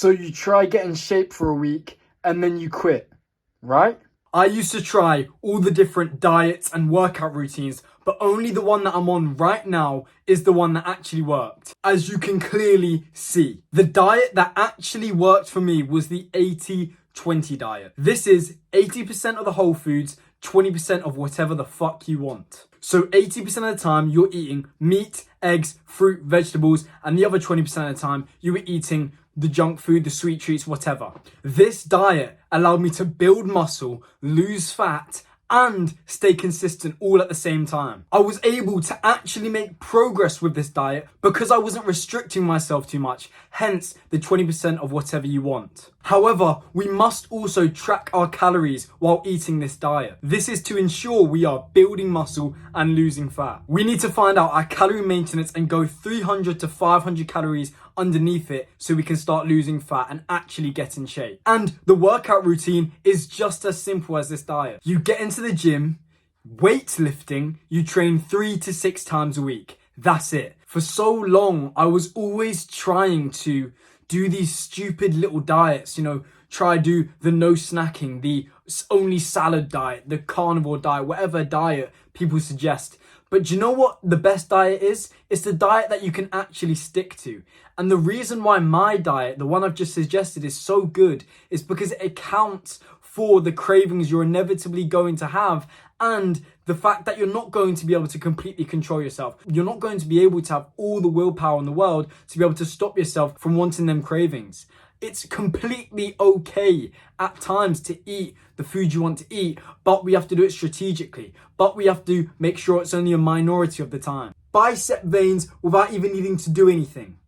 So you try get in shape for a week and then you quit, right? I used to try all the different diets and workout routines, but only the one that I'm on right now is the one that actually worked. As you can clearly see, the diet that actually worked for me was the 80-20 diet. This is 80% of the whole foods, 20% of whatever the fuck you want. So 80% of the time you're eating meat, eggs, fruit, vegetables, and the other 20% of the time you were eating the junk food, the sweet treats, whatever. This diet allowed me to build muscle, lose fat, and stay consistent all at the same time. I was able to actually make progress with this diet because I wasn't restricting myself too much, hence the 20% of whatever you want. However, we must also track our calories while eating this diet. This is to ensure we are building muscle and losing fat. We need to find out our calorie maintenance and go 300 to 500 calories underneath it so we can start losing fat and actually get in shape. And the workout routine is just as simple as this diet. You get into the gym, weightlifting, you train 3 to 6 times a week. That's it. For so long, I was always trying to do these stupid little diets, try do the no snacking, the only salad diet, the carnivore diet, whatever diet people suggest. But do you know what the best diet is? It's the diet that you can actually stick to. And the reason why my diet, the one I've just suggested, is so good is because it accounts for the cravings you're inevitably going to have and the fact that you're not going to be able to completely control yourself. You're not going to be able to have all the willpower in the world to be able to stop yourself from wanting them cravings. It's completely okay at times to eat the food you want to eat, but we have to do it strategically. But we have to make sure it's only a minority of the time. Bicep veins without even needing to do anything.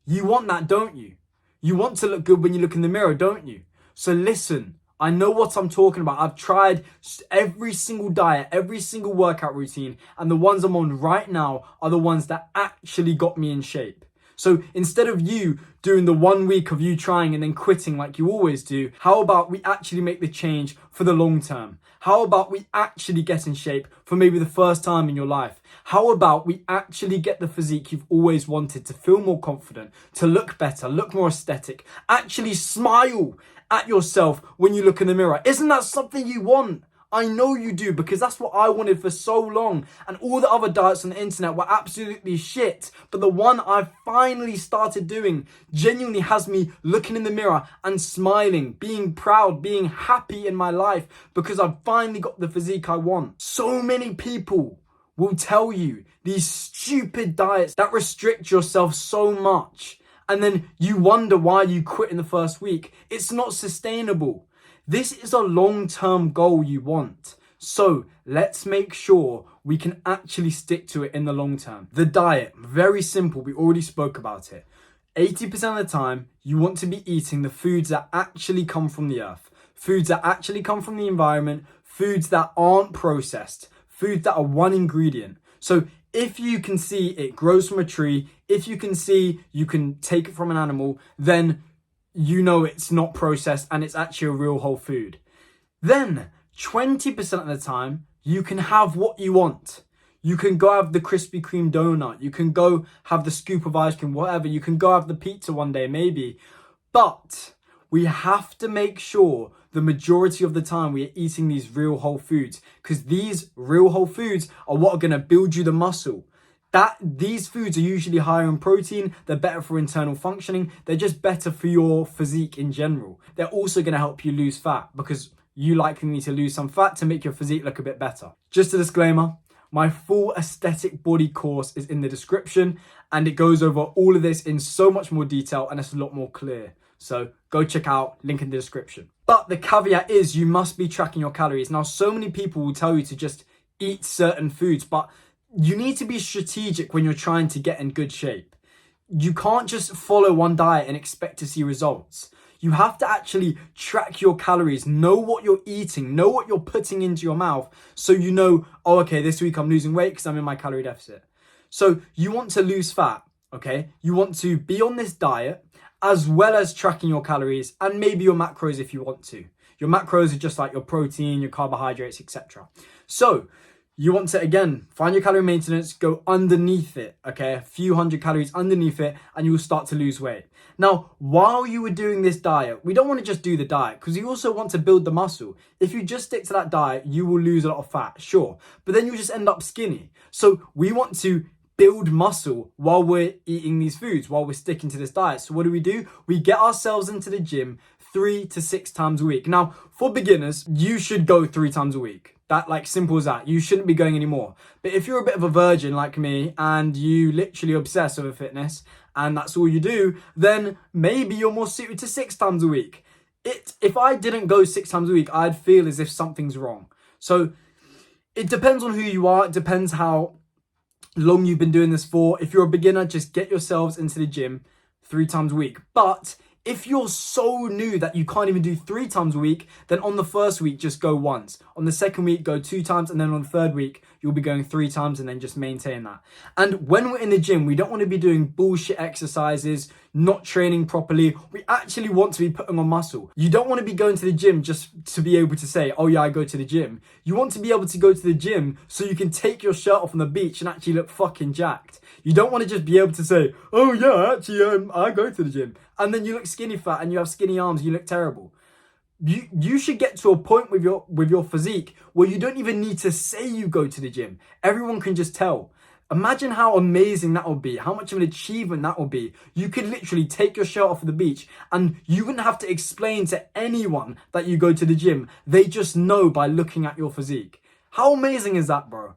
You want that, don't you? You want to look good when you look in the mirror, don't you? So listen, I know what I'm talking about. I've tried every single diet, every single workout routine, and the ones I'm on right now are the ones that actually got me in shape. So instead of you doing the 1 week of you trying and then quitting like you always do, how about we actually make the change for the long term? How about we actually get in shape for maybe the first time in your life? How about we actually get the physique you've always wanted, to feel more confident, to look better, look more aesthetic, actually smile at yourself when you look in the mirror? Isn't that something you want? I know you do, because that's what I wanted for so long, and all the other diets on the internet were absolutely shit, but the one I finally started doing genuinely has me looking in the mirror and smiling, being proud, being happy in my life because I've finally got the physique I want. So many people will tell you these stupid diets that restrict yourself so much, and then you wonder why you quit in the first week. It's not sustainable. This is a long-term goal you want. So let's make sure we can actually stick to it in the long term. The diet, very simple. We already spoke about it. 80% of the time, you want to be eating the foods that actually come from the earth, foods that actually come from the environment, foods that aren't processed, foods that are one ingredient. So if you can see it grows from a tree, if you can see you can take it from an animal, then you know it's not processed and it's actually a real whole food. Then 20% of the time, you can have what you want. You can go have the Krispy Kreme donut. You can go have the scoop of ice cream, whatever. You can go have the pizza one day, maybe. But we have to make sure the majority of the time we are eating these real whole foods, because these real whole foods are what are going to build you the muscle. These foods are usually higher in protein, they're better for internal functioning, they're just better for your physique in general. They're also going to help you lose fat because you likely need to lose some fat to make your physique look a bit better. Just a disclaimer, my full aesthetic body course is in the description and it goes over all of this in so much more detail and it's a lot more clear. So go check out, link in the description. But the caveat is you must be tracking your calories. Now, so many people will tell you to just eat certain foods, but you need to be strategic when you're trying to get in good shape. You can't just follow one diet and expect to see results. You have to actually track your calories, know what you're eating, know what you're putting into your mouth, so you know, oh, okay, this week I'm losing weight because I'm in my calorie deficit. So you want to lose fat, okay? You want to be on this diet as well as tracking your calories and maybe your macros if you want to. Your macros are just like your protein, your carbohydrates, etc. So you want to, again, find your calorie maintenance, go underneath it, okay? A few hundred calories underneath it, and you will start to lose weight. Now, while you were doing this diet, we don't want to just do the diet because you also want to build the muscle. If you just stick to that diet, you will lose a lot of fat, sure, but then you just end up skinny. So we want to build muscle while we're eating these foods, while we're sticking to this diet. So what do? We get ourselves into the gym 3 to 6 times a week. Now, for beginners, you should go 3 times a week. That, like, simple as that. You shouldn't be going anymore. But if you're a bit of a virgin like me and you literally obsess over fitness and that's all you do, then maybe you're more suited to 6 times a week. If I didn't go 6 times a week, I'd feel as if something's wrong. So it depends on who you are. It depends how long you've been doing this for. If you're a beginner, just get yourselves into the gym 3 times a week. But if you're so new that you can't even do 3 times a week, then on the first week, just go once. On the second week, go 2 times. And then on the third week, you'll be going 3 times and then just maintain that. And when we're in the gym, we don't want to be doing bullshit exercises, not training properly. We actually want to be putting on muscle. You don't want to be going to the gym just to be able to say, oh yeah, I go to the gym. You want to be able to go to the gym so you can take your shirt off on the beach and actually look fucking jacked. You don't want to just be able to say, oh yeah, actually, I go to the gym. And then you look skinny fat and you have skinny arms, you look terrible. You should get to a point with your physique where you don't even need to say you go to the gym. Everyone can just tell. Imagine how amazing that would be, how much of an achievement that would be. You could literally take your shirt off at the beach and you wouldn't have to explain to anyone that you go to the gym. They just know by looking at your physique. How amazing is that, bro?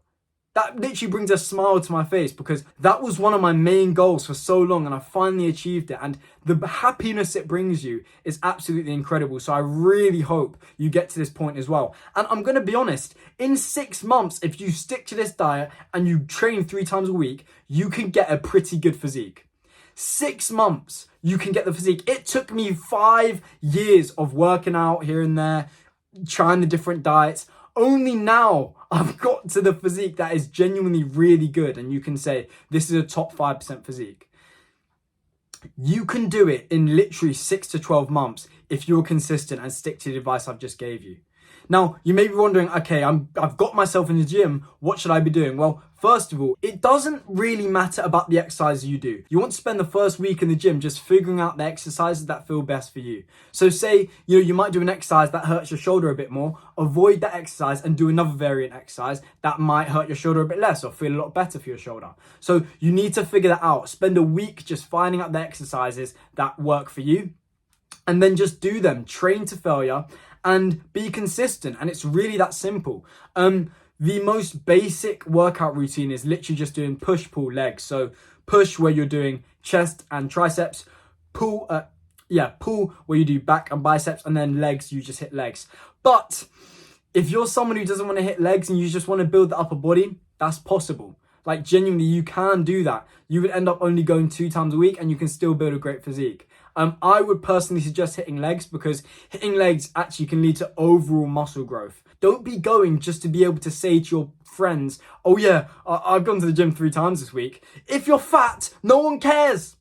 That literally brings a smile to my face because that was one of my main goals for so long and I finally achieved it. And the happiness it brings you is absolutely incredible. So I really hope you get to this point as well. And I'm going to be honest, in 6 months, if you stick to this diet and you train 3 times a week, you can get a pretty good physique. 6 months, you can get the physique. It took me 5 years of working out here and there, trying the different diets. Only now I've got to the physique that is genuinely really good and you can say this is a top 5% physique. You can do it in literally 6 to 12 months if you're consistent and stick to the advice I've just gave you. Now, you may be wondering, okay, I've got myself in the gym. What should I be doing? Well, first of all, it doesn't really matter about the exercises you do. You want to spend the first week in the gym just figuring out the exercises that feel best for you. So say, you might do an exercise that hurts your shoulder a bit more. Avoid that exercise and do another variant exercise that might hurt your shoulder a bit less or feel a lot better for your shoulder. So you need to figure that out. Spend a week just finding out the exercises that work for you and then just do them. Train to failure and be consistent. And it's really that simple. The most basic workout routine is literally just doing push, pull, legs. So push where you're doing chest and triceps, pull where you do back and biceps, and then legs, you just hit legs. But if you're someone who doesn't want to hit legs and you just want to build the upper body, that's possible. Like genuinely, you can do that. You would end up only going 2 times a week and you can still build a great physique. I would personally suggest hitting legs because hitting legs actually can lead to overall muscle growth. Don't be going just to be able to say to your friends, oh yeah, I've gone to the gym 3 times this week. If you're fat, no one cares.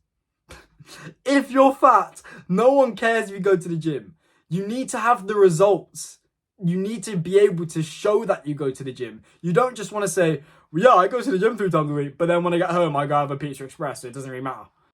If you're fat, no one cares if you go to the gym. You need to have the results. You need to be able to show that you go to the gym. You don't just want to say, well, yeah, I go to the gym 3 times a week, but then when I get home, I go have a Pizza Express, so it doesn't really matter.